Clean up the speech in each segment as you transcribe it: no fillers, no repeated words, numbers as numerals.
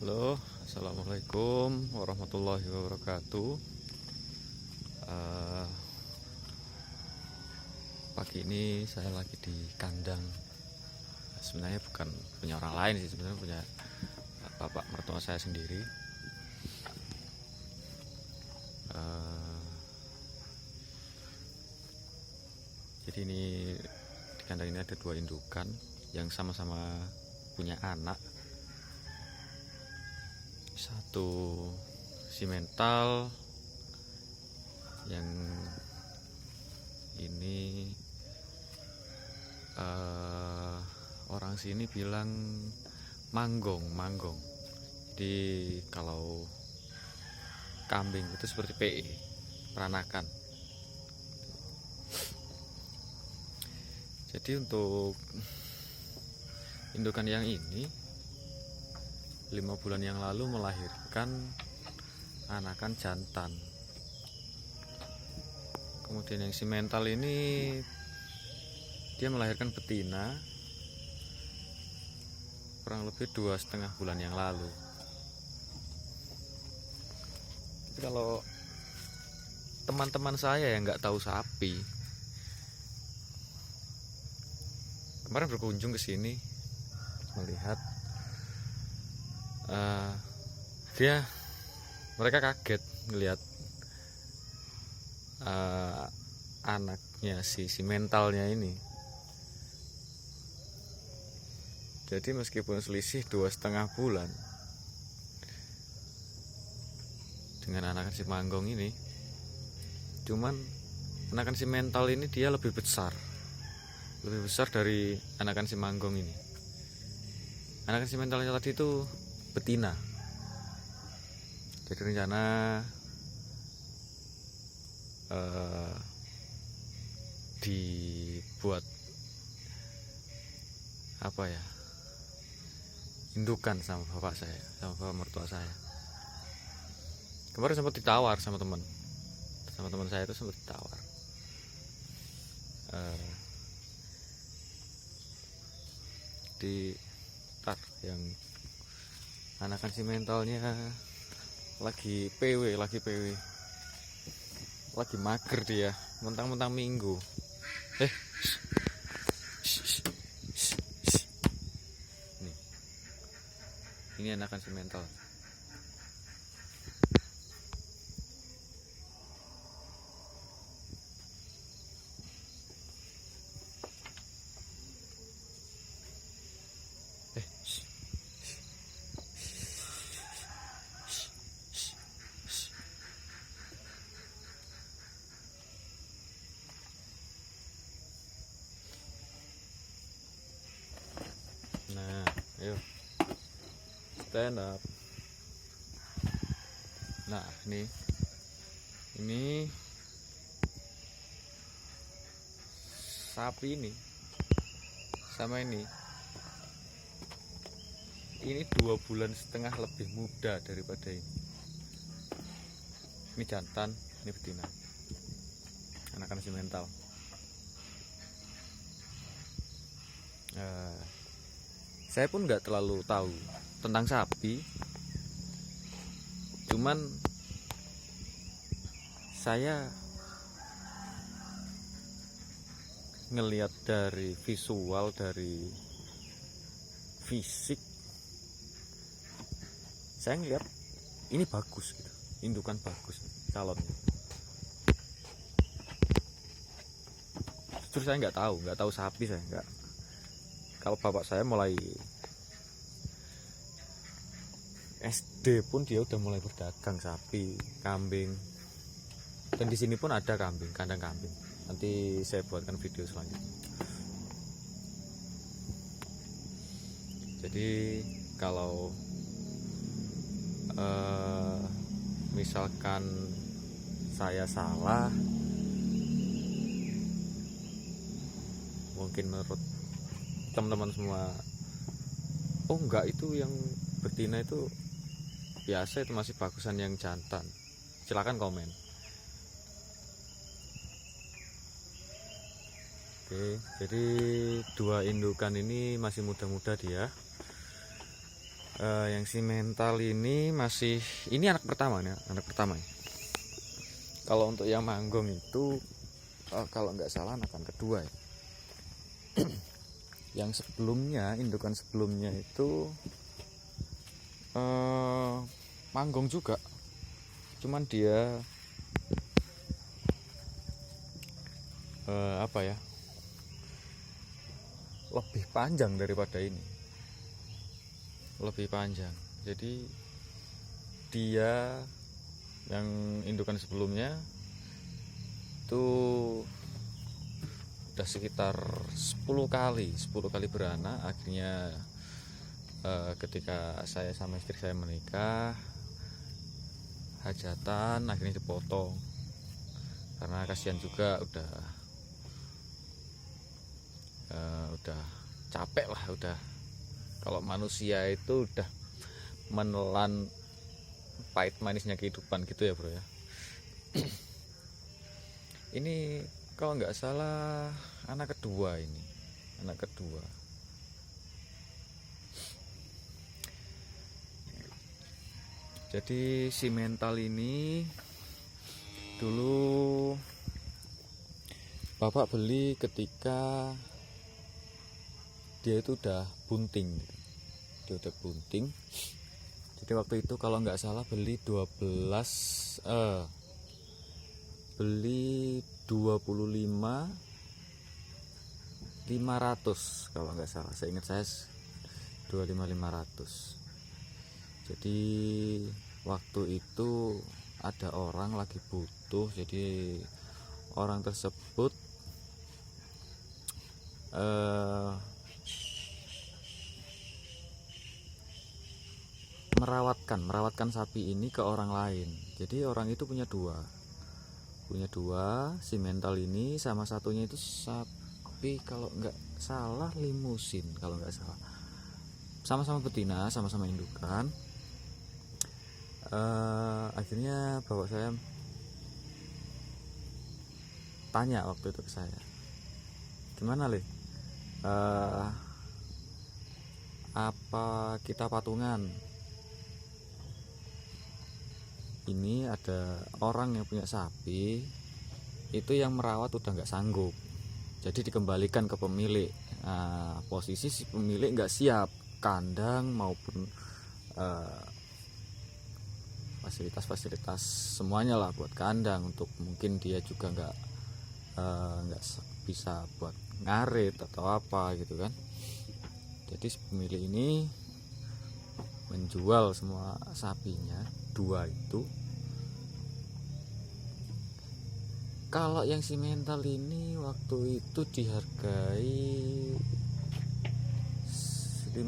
Halo, assalamualaikum warahmatullahi wabarakatuh. Eh, Pagi ini saya lagi di kandang. Sebenarnya bukan punya orang lain sih, sebenarnya punya bapak mertua saya sendiri. Eh, jadi ini di kandang ini ada dua indukan yang sama-sama punya anak. Satu simental, yang ini orang sini bilang manggong. Jadi kalau kambing itu seperti PE, peranakan. Jadi untuk indukan yang ini 5 bulan yang lalu melahirkan anakan jantan. Kemudian yang simental ini dia melahirkan betina kurang lebih 2,5 bulan yang lalu. Jadi kalau teman-teman saya yang nggak tahu sapi, kemarin berkunjung ke sini melihat, mereka kaget melihat anaknya si mentalnya ini. Jadi meskipun selisih 2,5 bulan dengan anakan si manggong ini, cuman anakan si mental ini dia lebih besar dari anakan si manggong ini. Anakan si mentalnya tadi itu betina. Jadi rencana dibuat indukan sama bapak saya, sama bapak mertua saya. Kemarin sempat ditawar sama teman saya, itu sempat ditawar. Yang anakan si mentalnya lagi PW, lagi mager dia, mentang-mentang minggu. Ini anakan si mental. Nah, ayo stand up. Nah, ini sapi ini sama ini 2,5 bulan lebih muda daripada ini. Ini jantan, ini betina, anakan si mental. Saya pun nggak terlalu tahu tentang sapi, cuman saya ngelihat dari visual, dari fisik, saya ngelihat ini bagus gitu, indukan bagus, calon. Jujur saya nggak tahu sapi, saya nggak. Kalau bapak saya mulai SD pun dia udah mulai berdagang sapi, kambing. Dan di sini pun ada kambing, kandang kambing. Nanti saya buatkan video selanjutnya. Jadi kalau misalkan saya salah, mungkin menurut teman-teman semua, oh enggak, itu yang betina itu biasa, itu masih bagusan yang jantan, silakan komen. Oke, jadi 2 indukan ini masih muda-muda dia. Yang simental ini masih, ini anak pertama nih, anak pertama. Kalau untuk yang manggong itu kalau nggak salah anakan kedua ya. Yang sebelumnya, indukan sebelumnya itu manggong juga, cuman dia apa ya, lebih panjang daripada ini, lebih panjang. Jadi dia yang indukan sebelumnya itu udah sekitar 10 kali beranak. Akhirnya ketika saya sama istri saya menikah, hajatan, akhirnya dipotong karena kasihan juga, udah capek lah, udah, kalau manusia itu udah menelan pahit manisnya kehidupan gitu ya bro ya. Ini kalau nggak salah anak kedua, ini anak kedua. Jadi si mental ini dulu bapak beli ketika dia itu udah bunting, dia udah bunting. Jadi waktu itu kalau nggak salah beli 25 500 kalau nggak salah, saya ingat saya 25.500. Jadi waktu itu ada orang lagi butuh, jadi orang tersebut merawatkan sapi ini ke orang lain. Jadi orang itu punya dua si mental ini, sama satunya itu sapi kalau nggak salah limusin, kalau nggak salah, sama-sama betina, sama-sama indukan. Akhirnya bapak saya tanya waktu itu ke saya, gimana Le, apa kita patungan? Ini ada orang yang punya sapi itu, yang merawat udah nggak sanggup, jadi dikembalikan ke pemilik. Posisi si pemilik nggak siap kandang maupun fasilitas semuanya lah buat kandang, untuk mungkin dia juga nggak bisa buat ngarit atau apa gitu kan. Jadi si pemilik ini menjual semua sapinya, dua itu. Kalau yang si mental ini waktu itu dihargai 15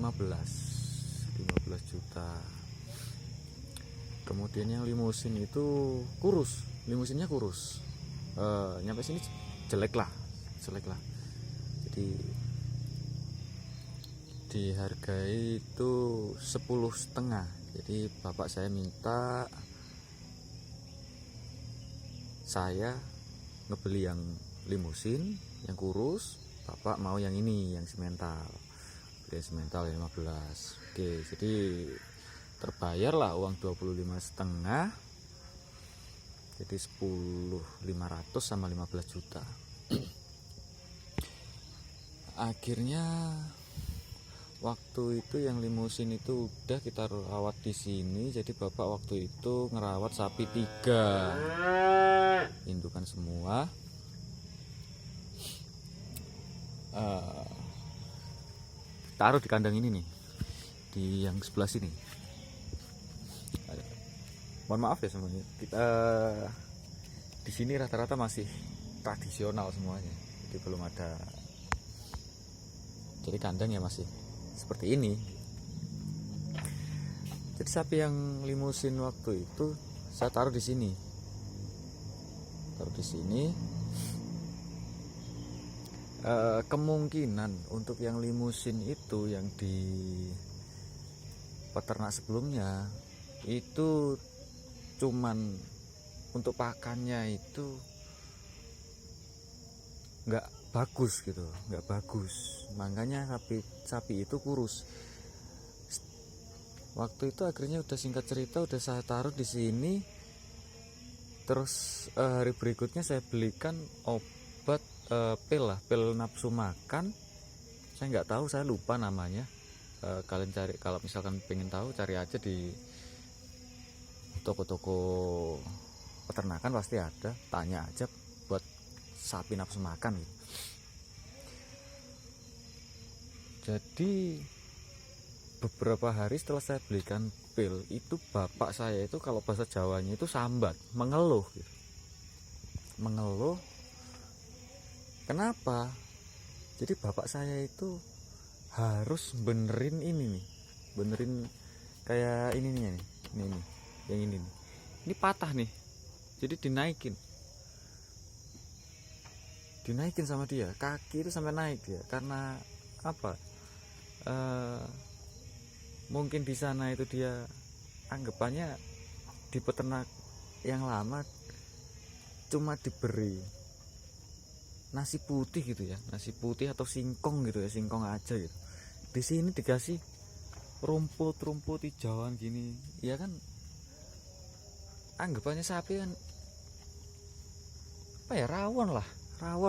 juta. Kemudian yang limusin itu kurus, limusinnya kurus, nyampe sini jelek lah. Jadi dihargai itu 10,5. Jadi bapak saya minta saya ngebeli yang limusin, yang kurus, bapak mau yang ini, yang simental. Beli simental 15. Oke, jadi terbayar lah uang 25,5. Jadi 10.500 sama 15 juta. Akhirnya waktu itu yang limusin itu udah kita rawat di sini. Jadi bapak waktu itu ngerawat sapi 3, indukan semua. Taruh di kandang ini nih, di yang sebelah sini. Mohon maaf ya semuanya, kita di sini rata-rata masih tradisional semuanya, jadi belum ada, jadi kandang ya masih seperti ini. Jadi sapi yang limusin waktu itu saya taruh di sini, kemungkinan untuk yang limusin itu, yang di peternak sebelumnya itu cuman untuk pakannya itu nggak bagus gitu, nggak bagus, makanya sapi itu kurus. Waktu itu akhirnya udah, singkat cerita, udah saya taruh di sini. Terus hari berikutnya saya belikan obat pil nafsu makan. Saya nggak tahu, saya lupa namanya. Kalian cari, kalau misalkan pengen tahu, cari aja di toko-toko peternakan pasti ada. Tanya aja buat sapi nafsu makan gitu. Jadi beberapa hari setelah saya belikan pil itu, bapak saya itu kalau bahasa Jawanya itu sambat, mengeluh gitu. Mengeluh kenapa? Jadi bapak saya itu harus benerin ini nih, benerin kayak ini nih, ini yang ini nih. Ini patah nih, jadi dinaikin sama dia, kaki itu sampai naik dia. Karena apa? Mungkin di sana itu dia anggapannya di peternak yang lama cuma diberi nasi putih gitu ya, nasi putih atau singkong gitu ya, singkong aja gitu. Di sini dikasih rumput hijauan gini, ya kan. Anggapannya sapi kan apa ya, rawon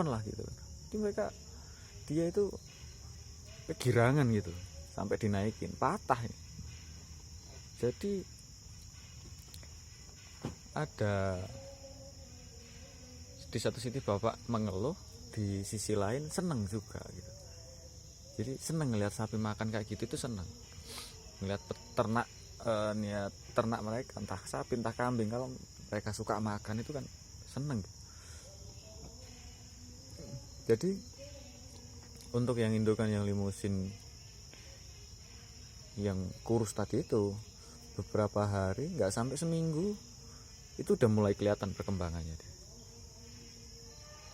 lah gitu. Jadi dia itu kegirangan gitu, sampai dinaikin, patah. Jadi ada di satu sisi bapak mengeluh, di sisi lain seneng juga gitu. Jadi seneng ngelihat sapi makan kayak gitu, itu seneng ngelihat peternak, niat ternak mereka, entah sapi entah kambing, kalau mereka suka makan itu kan seneng. Jadi untuk yang indukan yang limusin yang kurus tadi itu, beberapa hari, nggak sampai seminggu, itu udah mulai kelihatan perkembangannya.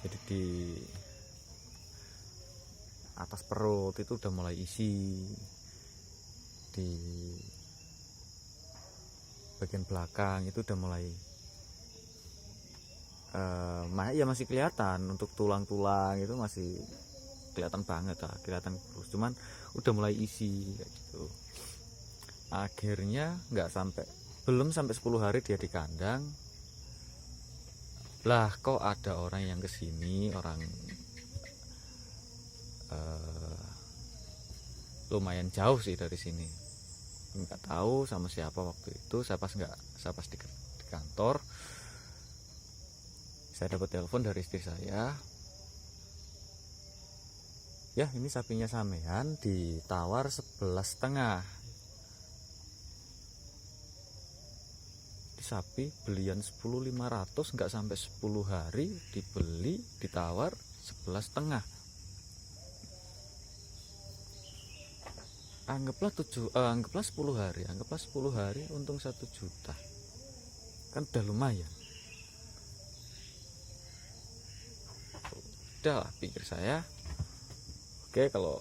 Jadi di atas perut itu udah mulai isi, di bagian belakang itu udah mulai ya masih kelihatan, untuk tulang-tulang itu masih kelihatan banget lah, kelihatan kurus, cuman udah mulai isi kayak gitu. Akhirnya belum sampai 10 hari dia di kandang, lah kok ada orang yang kesini, orang lumayan jauh sih dari sini, nggak tahu sama siapa waktu itu. Saya pas di kantor, saya dapat telepon dari istri saya, ya ini sapinya sampean ditawar 11,5. Sapi belian 10.500, nggak sampai 10 hari dibeli, ditawar 11,5. Anggaplah 10 hari, untung 1 juta, kan udah lumayan. Udah lah, pikir saya, oke, kalau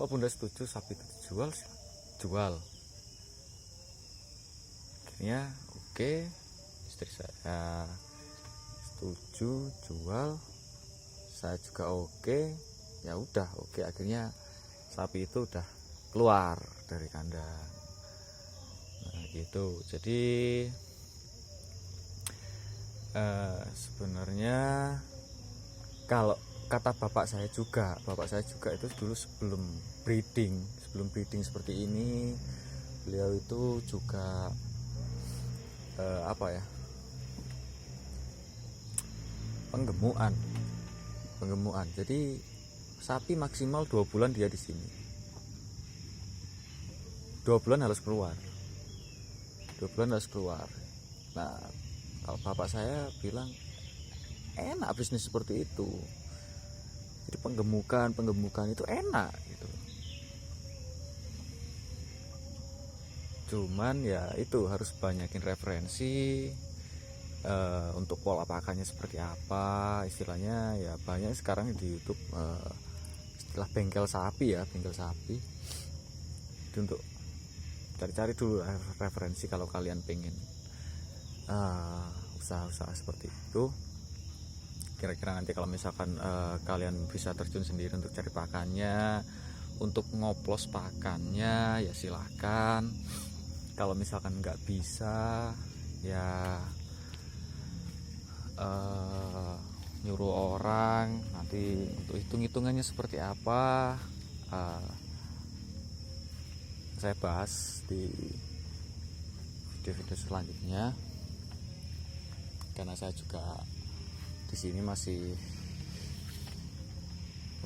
bunda setuju sapi itu jual. Akhirnya oke, istri saya setuju jual, saya juga oke. Ya udah oke, akhirnya sapi itu udah keluar dari kandang. Nah gitu. Jadi sebenarnya kalau kata bapak saya juga itu dulu sebelum breeding seperti ini, beliau itu juga penggemukan. Jadi sapi maksimal 2 bulan dia di sini, 2 bulan harus keluar. Nah kalau bapak saya bilang enak bisnis seperti itu. Jadi penggemukan itu enak gitu. Cuman ya itu harus banyakin referensi untuk pola pakannya seperti apa, istilahnya ya banyak sekarang di YouTube istilah bengkel sapi. Itu untuk cari-cari dulu referensi kalau kalian pengen usaha-usaha seperti itu. Kira-kira nanti kalau misalkan kalian bisa terjun sendiri untuk cari pakannya, Untuk ngoplos pakannya ya silahkan. Kalau misalkan nggak bisa ya nyuruh orang nanti untuk hitung-hitungannya seperti apa, saya bahas di video-video selanjutnya, karena saya juga di sini masih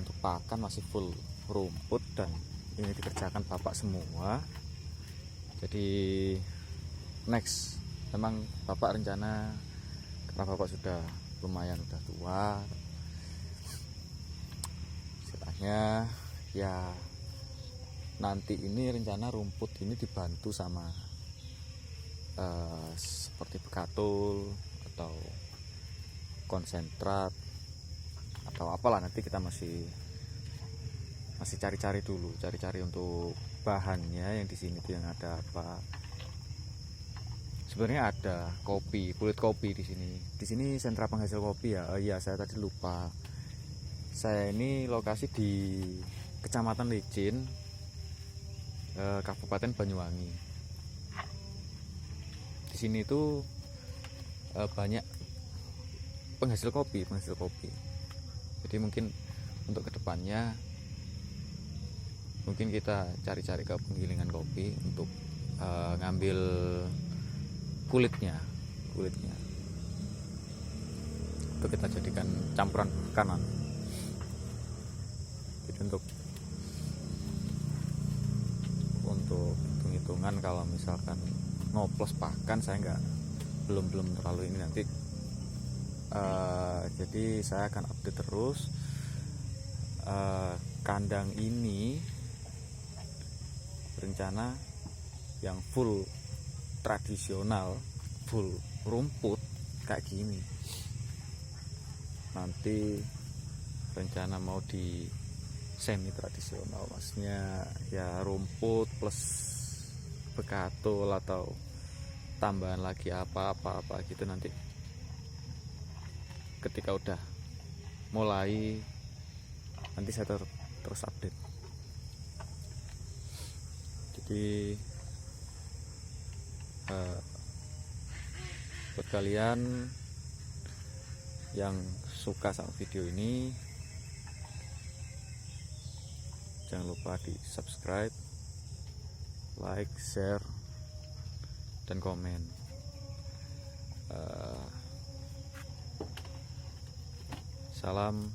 untuk pakan masih full rumput dan ini dikerjakan bapak semua. Jadi next memang bapak rencana, karena bapak sudah lumayan udah tua istilahnya ya, nanti ini rencana rumput ini dibantu sama seperti bekatul atau konsentrat atau apalah, nanti kita masih cari-cari dulu, cari-cari untuk bahannya. Yang di sini tuh yang ada apa, sebenarnya ada kopi, kulit kopi di sini. Di sini sentra penghasil kopi ya. Oh iya, saya tadi lupa. Saya ini lokasi di Kecamatan Licin, Kabupaten Banyuwangi. Di sini tuh banyak penghasil kopi. Jadi mungkin untuk kedepannya mungkin kita cari-cari ke penggilingan kopi untuk ngambil kulitnya itu kita jadikan campuran makanan. Jadi untuk hitung-hitungan kalau misalkan ngoplos pakan saya belum terlalu ini nanti, jadi saya akan update terus. Kandang ini berencana yang full tradisional, full rumput kayak gini. Nanti rencana mau di semi tradisional, maksudnya ya rumput plus bekatul atau tambahan lagi apa gitu. Nanti ketika udah mulai, nanti saya terus update. Jadi buat kalian yang suka sama video ini, jangan lupa di subscribe, like, share, dan komen. Salam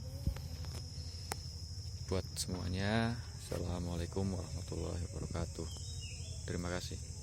buat semuanya. Assalamualaikum warahmatullahi wabarakatuh. Terima kasih.